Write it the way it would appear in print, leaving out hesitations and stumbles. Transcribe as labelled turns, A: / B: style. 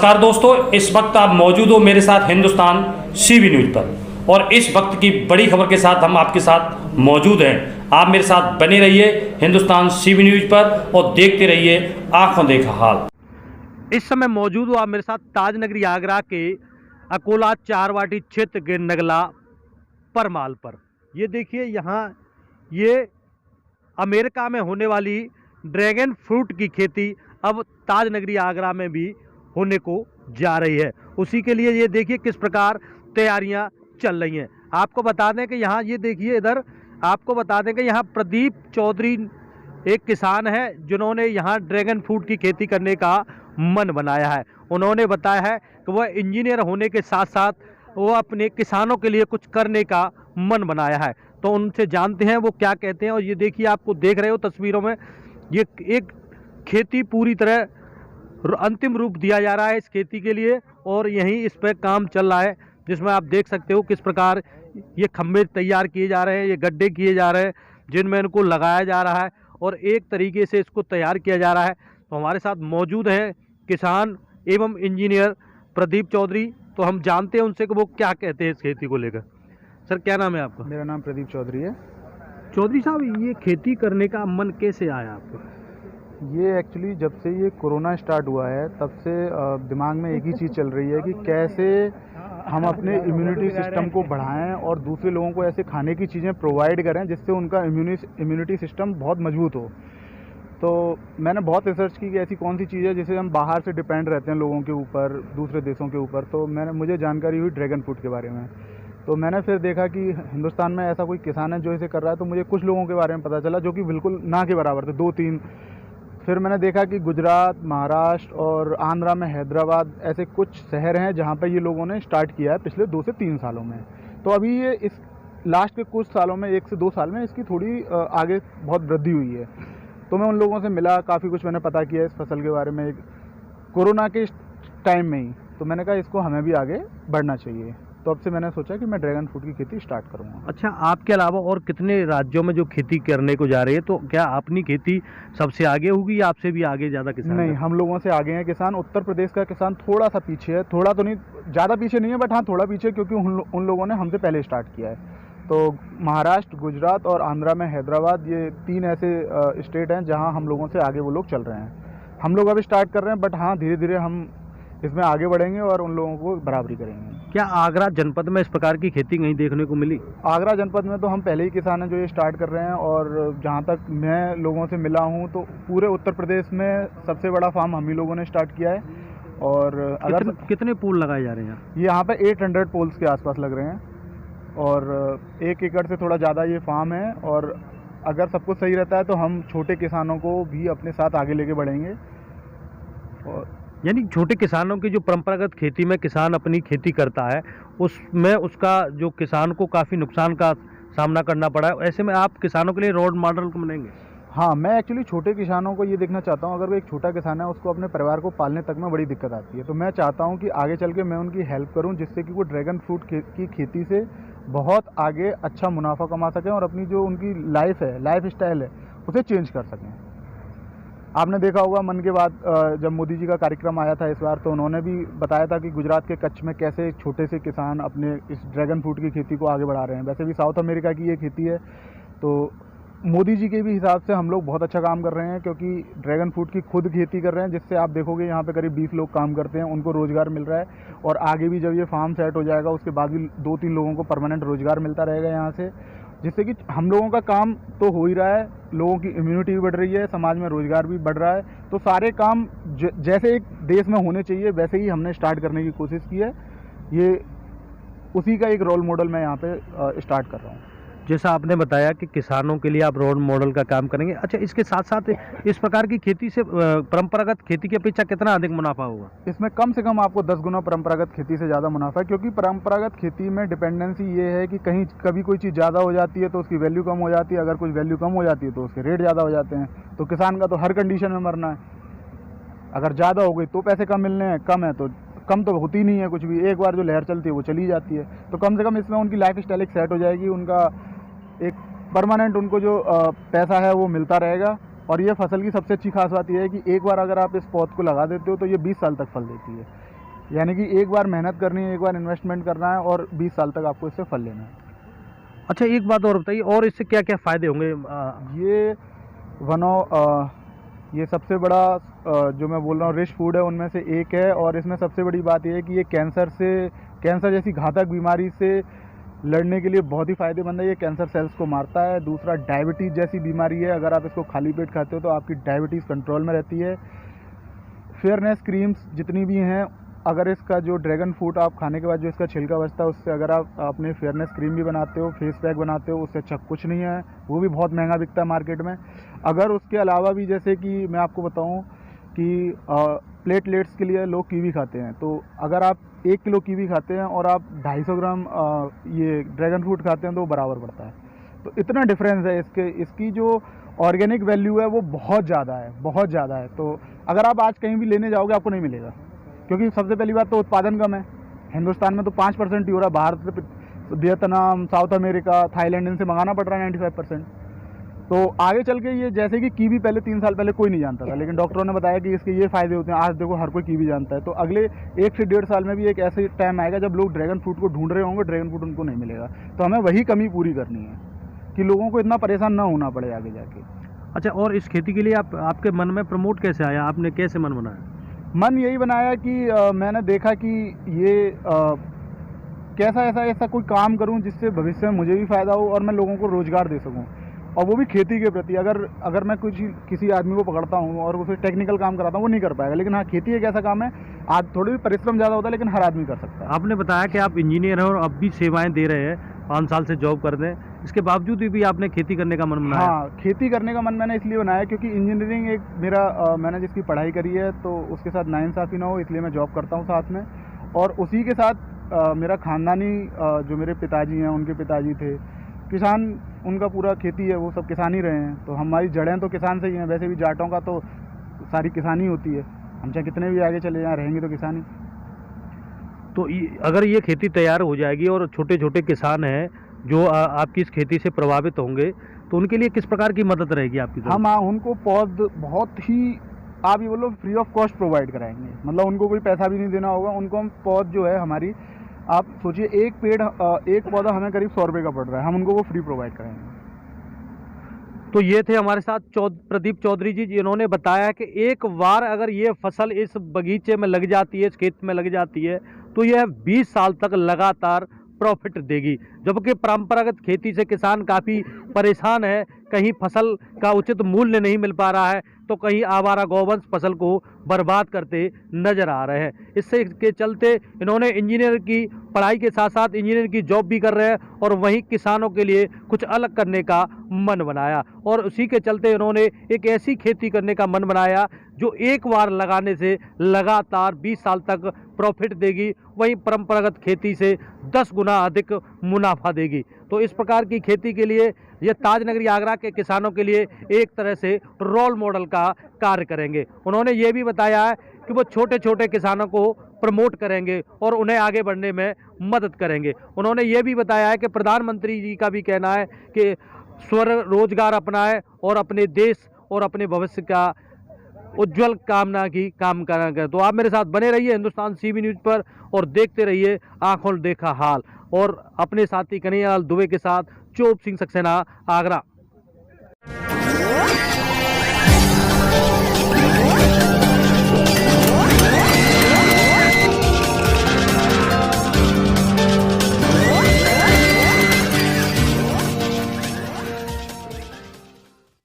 A: नमस्कार दोस्तों, इस वक्त आप मौजूद हो मेरे साथ हिंदुस्तान सीबी न्यूज़ पर और इस वक्त की बड़ी खबर के साथ हम आपके साथ मौजूद हैं। आप मेरे साथ बने रहिए हिंदुस्तान सीबी न्यूज़ पर और देखते रहिए आंखों देखा हाल। इस समय मौजूद हो आप मेरे साथ ताजनगरी आगरा के अकोला चारवाटी क्षेत्र के नगला परमाल पर। ये देखिए, यहाँ ये अमेरिका में होने वाली ड्रैगन फ्रूट की खेती अब ताजनगरी आगरा में भी होने को जा रही है। उसी के लिए ये देखिए किस प्रकार तैयारियां चल रही हैं। आपको बता दें कि यहाँ ये देखिए, इधर आपको बता दें कि यहाँ प्रदीप चौधरी एक किसान है जिन्होंने यहाँ ड्रैगन फ्रूट की खेती करने का मन बनाया है। उन्होंने बताया है कि वह इंजीनियर होने के साथ साथ वो अपने किसानों के लिए कुछ करने का मन बनाया है। तो उनसे जानते हैं वो क्या कहते हैं। और ये देखिए, आपको देख रहे हो तस्वीरों में, ये एक खेती पूरी तरह अंतिम रूप दिया जा रहा है इस खेती के लिए और यहीं इस पर काम चल रहा है, जिसमें आप देख सकते हो किस प्रकार ये खंभे तैयार किए जा रहे हैं, ये गड्ढे किए जा रहे हैं जिनमें इनको लगाया जा रहा है और एक तरीके से इसको तैयार किया जा रहा है। तो हमारे साथ मौजूद हैं किसान एवं इंजीनियर प्रदीप चौधरी। तो हम जानते हैं उनसे कि वो क्या कहते हैं इस खेती को लेकर। सर, क्या नाम है आपका?
B: मेरा नाम प्रदीप चौधरी है।
A: चौधरी साहब, ये खेती करने का मन कैसे आया आपको?
B: ये एक्चुअली जब से ये कोरोना स्टार्ट हुआ है तब से दिमाग में एक ही चीज़ चल रही है कि कैसे हम अपने इम्यूनिटी सिस्टम को बढ़ाएं और दूसरे लोगों को ऐसे खाने की चीज़ें प्रोवाइड करें जिससे उनका इम्यूनिटी सिस्टम बहुत मजबूत हो। तो मैंने बहुत रिसर्च की कि ऐसी कौन सी चीज़ है जिसे हम बाहर से डिपेंड रहते हैं लोगों के ऊपर, दूसरे देशों के ऊपर। तो मुझे जानकारी हुई ड्रैगन फ्रूट के बारे में। तो मैंने फिर देखा कि हिंदुस्तान में ऐसा कोई किसान है जो इसे कर रहा है। तो मुझे कुछ लोगों के बारे में पता चला जो कि बिल्कुल ना के बराबर थे, 2-3। फिर मैंने देखा कि गुजरात, महाराष्ट्र और आंध्रा में हैदराबाद ऐसे कुछ शहर हैं जहाँ पे ये लोगों ने स्टार्ट किया है पिछले 2 से 3 सालों में। तो अभी ये इस लास्ट के कुछ सालों में, 1 से 2 साल में इसकी थोड़ी आगे बहुत वृद्धि हुई है। तो मैं उन लोगों से मिला, काफ़ी कुछ मैंने पता किया इस फसल के बारे में कोरोना के टाइम में ही। तो मैंने कहा इसको हमें भी आगे बढ़ना चाहिए। तो अब से मैंने सोचा कि मैं ड्रैगन फ्रूट की खेती स्टार्ट करूँगा।
A: अच्छा, आपके अलावा और कितने राज्यों में जो खेती करने को जा रही है, तो क्या अपनी खेती सबसे आगे होगी या आपसे भी आगे ज़्यादा किसान?
B: नहीं, हम लोगों से आगे हैं किसान। उत्तर प्रदेश का किसान थोड़ा सा पीछे है, थोड़ा तो नहीं, ज़्यादा पीछे नहीं है, बट हाँ थोड़ा पीछे, क्योंकि उन लोगों ने हमसे पहले स्टार्ट किया है। तो महाराष्ट्र, गुजरात और आंध्रा में हैदराबाद, ये 3 ऐसे स्टेट हैं जहाँ हम लोगों से आगे वो लोग चल रहे हैं। हम लोग अभी स्टार्ट कर रहे हैं, बट हाँ धीरे धीरे हम इसमें आगे बढ़ेंगे और उन लोगों को बराबरी करेंगे।
A: क्या आगरा जनपद में इस प्रकार की खेती कहीं देखने को मिली?
B: आगरा जनपद में तो हम पहले ही किसान हैं जो ये स्टार्ट कर रहे हैं। और जहाँ तक मैं लोगों से मिला हूँ तो पूरे उत्तर प्रदेश में सबसे बड़ा फार्म हम ही लोगों ने स्टार्ट किया है। और अगर
A: कितने पोल लगाए जा रहे हैं
B: यहाँ पे 800 पोल्स के आसपास लग रहे हैं और 1 एकड़ से थोड़ा ज़्यादा ये फार्म है। और अगर सब कुछ सही रहता है तो हम छोटे किसानों को भी अपने साथ आगे लेके बढ़ेंगे। और
A: यानी छोटे किसानों की जो परंपरागत खेती में किसान अपनी खेती करता है उसमें उसका जो किसान को काफ़ी नुकसान का सामना करना पड़ा है, ऐसे में आप किसानों के लिए रोल मॉडल को बनेंगे?
B: हाँ, मैं एक्चुअली छोटे किसानों को ये देखना चाहता हूँ, अगर वो एक छोटा किसान है उसको अपने परिवार को पालने तक में बड़ी दिक्कत आती है। तो मैं चाहता हूँ कि आगे चल के मैं उनकी हेल्प करूँ जिससे कि वो ड्रैगन फ्रूट की खेती से बहुत आगे अच्छा मुनाफा कमा सकें और अपनी जो उनकी लाइफ स्टाइल है उसे चेंज कर सकें। आपने देखा होगा मन की बात, जब मोदी जी का कार्यक्रम आया था इस बार, तो उन्होंने भी बताया था कि गुजरात के कच्छ में कैसे छोटे से किसान अपने इस ड्रैगन फ्रूट की खेती को आगे बढ़ा रहे हैं। वैसे भी साउथ अमेरिका की ये खेती है। तो मोदी जी के भी हिसाब से हम लोग बहुत अच्छा काम कर रहे हैं, क्योंकि ड्रैगन फ्रूट की खुद खेती कर रहे हैं, जिससे आप देखोगे यहाँ पे करीब 20 लोग काम करते हैं, उनको रोज़गार मिल रहा है। और आगे भी जब ये फार्म सेट हो जाएगा उसके बाद भी 2-3 लोगों को परमानेंट रोज़गार मिलता रहेगा यहाँ से, जिससे कि हम लोगों का काम तो हो ही रहा है, लोगों की इम्यूनिटी भी बढ़ रही है, समाज में रोज़गार भी बढ़ रहा है। तो सारे काम जैसे एक देश में होने चाहिए वैसे ही हमने स्टार्ट करने की कोशिश की है। ये उसी का एक रोल मॉडल मैं यहाँ पे स्टार्ट कर रहा हूँ।
A: जैसा आपने बताया कि किसानों के लिए आप रोल मॉडल का काम करेंगे। अच्छा, इसके साथ साथ इस प्रकार की खेती से परंपरागत खेती की अपेक्षा कितना अधिक मुनाफा होगा?
B: इसमें कम से कम आपको 10 गुना परंपरागत खेती से ज़्यादा मुनाफा है, क्योंकि परंपरागत खेती में डिपेंडेंसी ये है कि कभी कोई चीज़ ज़्यादा हो जाती है तो उसकी वैल्यू कम हो जाती है, अगर कुछ वैल्यू कम हो जाती है तो उसके रेट ज़्यादा हो जाते हैं। तो किसान का तो हर कंडीशन में मरना है। अगर ज़्यादा हो गई तो पैसे कम मिलने हैं, कम है तो कम तो होती नहीं है कुछ भी। एक बार जो लहर चलती है वो चली जाती है। तो कम से कम इसमें उनकी लाइफ स्टाइल एक सेट हो जाएगी, उनका एक परमानेंट उनको जो पैसा है वो मिलता रहेगा। और ये फसल की सबसे अच्छी खास बात यह है कि एक बार अगर आप इस पौध को लगा देते हो तो ये 20 साल तक फल देती है। यानी कि एक बार मेहनत करनी है, एक बार इन्वेस्टमेंट करना है और 20 साल तक आपको इससे फल लेना है।
C: अच्छा, एक बात और बताइए, और इससे क्या क्या फ़ायदे होंगे?
B: ये ये सबसे बड़ा जो मैं बोल रहा हूँ रिच फूड है उनमें से एक है, और इसमें सबसे बड़ी बात ये है कि ये कैंसर जैसी घातक बीमारी से लड़ने के लिए बहुत ही फ़ायदेमंद है। ये कैंसर सेल्स को मारता है। दूसरा, डायबिटीज़ जैसी बीमारी है, अगर आप इसको खाली पेट खाते हो तो आपकी डायबिटीज़ कंट्रोल में रहती है। फेयरनेस क्रीम्स जितनी भी हैं, अगर इसका जो ड्रैगन फ्रूट आप खाने के बाद जो इसका छिलका बचता है उससे अगर आप अपने फेयरनेस क्रीम भी बनाते हो, फेस पैक बनाते हो, उससे अच्छा कुछ नहीं है। वो भी बहुत महंगा बिकता है मार्केट में। अगर उसके अलावा भी, जैसे कि मैं आपको बताऊं कि प्लेटलेट्स के लिए लोग कीवी खाते हैं, तो अगर आप 1 किलो कीवी खाते हैं और आप 250 ग्राम ये ड्रैगन फ्रूट खाते हैं तो वो बराबर पड़ता है। तो इतना डिफरेंस है इसकी जो ऑर्गेनिक वैल्यू है वो बहुत ज़्यादा है, बहुत ज़्यादा है। तो अगर आप आज कहीं भी लेने जाओगे आपको नहीं मिलेगा, क्योंकि सबसे पहली बात तो उत्पादन कम है। हिंदुस्तान में तो 5% ही हो रहा है, बाहर से वियतनाम, साउथ अमेरिका, थाईलैंड, इनसे मंगाना पड़ रहा है 95%। तो आगे चल के ये, जैसे कि कीवी पहले 3 साल पहले कोई नहीं जानता था, लेकिन डॉक्टरों ने बताया कि इसके ये फ़ायदे होते हैं, आज देखो हर कोई कीवी जानता है। तो अगले 1 से 1.5 साल में भी एक ऐसे टाइम आएगा जब लोग ड्रैगन फ्रूट को ढूंढ रहे होंगे, ड्रैगन फ्रूट उनको नहीं मिलेगा। तो हमें वही कमी पूरी करनी है कि लोगों को इतना परेशान ना होना पड़े आगे जाके।
C: अच्छा, और इस खेती के लिए आपके मन में प्रमोट कैसे आया? आपने कैसे मन बनाया?
B: मन यही बनाया कि मैंने देखा कि ये कैसा ऐसा कोई काम करूं जिससे भविष्य में मुझे भी फ़ायदा हो और मैं लोगों को रोज़गार दे सकूं, और वो भी खेती के प्रति। अगर मैं किसी आदमी को पकड़ता हूं और उसे टेक्निकल काम कराता हूं, वो नहीं कर पाएगा। लेकिन हाँ, खेती एक ऐसा काम है, आज थोड़ी भी परिश्रम ज़्यादा होता है लेकिन हर आदमी कर सकता है।
C: आपने बताया कि आप इंजीनियर हैं और अब भी सेवाएं दे रहे हैं, 5 साल से जॉब कर रहे हैं, इसके बावजूद भी आपने खेती करने का मन बनाया?
B: हाँ, खेती करने का मन मैंने इसलिए बनाया क्योंकि इंजीनियरिंग एक मैंने जिसकी पढ़ाई करी है, तो उसके साथ नाइंसाफ़ी ना हो, इसलिए मैं जॉब करता हूँ साथ में। और उसी के साथ मेरा ख़ानदानी जो मेरे पिताजी हैं, उनके पिताजी थे किसान, उनका पूरा खेती है, वो सब किसान ही रहे हैं। तो हमारी जड़ें तो किसान से ही हैं। वैसे भी जाटों का तो सारी किसानी होती है, हम चाहे कितने भी आगे चले जाएँ, रहेंगे तो किसान ही।
C: तो अगर ये खेती तैयार हो जाएगी और छोटे छोटे किसान हैं जो आपकी इस खेती से प्रभावित होंगे, तो उनके लिए किस प्रकार की मदद रहेगी आपकी तरफ?
B: हम उनको पौध बहुत ही, आप ये बोलो, फ्री ऑफ कॉस्ट प्रोवाइड कराएंगे। मतलब उनको कोई पैसा भी नहीं देना होगा। उनको हम पौध जो है हमारी, आप सोचिए एक पौधा हमें करीब 100 रुपये का पड़ रहा है, हम उनको वो फ्री प्रोवाइड कराएंगे।
C: तो ये थे हमारे साथ प्रदीप चौधरी जी, जिन्होंने बताया कि एक बार अगर ये फसल इस बगीचे में लग जाती है, इस खेत में लग जाती है, तो यह 20 साल तक लगातार प्रॉफिट देगी। जबकि परंपरागत खेती से किसान काफ़ी परेशान है, कहीं फसल का उचित मूल्य नहीं मिल पा रहा है, तो कहीं आवारा गौवंश फसल को बर्बाद करते नजर आ रहे हैं। इससे के चलते इन्होंने इंजीनियर की पढ़ाई के साथ साथ इंजीनियर की जॉब भी कर रहे हैं और वहीं किसानों के लिए कुछ अलग करने का मन बनाया, और उसी के चलते इन्होंने एक ऐसी खेती करने का मन बनाया जो एक बार लगाने से लगातार 20 साल तक प्रॉफिट देगी, वहीं परंपरागत खेती से 10 गुना अधिक मुनाफा देगी। तो इस प्रकार की खेती के लिए ये ताजनगरी आगरा के किसानों के लिए एक तरह से रोल मॉडल का कार्य करेंगे। उन्होंने ये भी बताया है कि वो छोटे छोटे किसानों को प्रमोट करेंगे और उन्हें आगे बढ़ने में मदद करेंगे। उन्होंने ये भी बताया है कि प्रधानमंत्री जी का भी कहना है कि स्वरोजगार अपनाएं और अपने देश और अपने भविष्य का उज्जवल कामना की काम करेंगे। तो आप मेरे साथ बने रहिए हिंदुस्तान सीबी न्यूज़ पर और देखते रहिए आंखों देखा हाल, और अपने साथी कन्हैयालाल दुबे के साथ चोप सिंह सक्सेना, आगरा।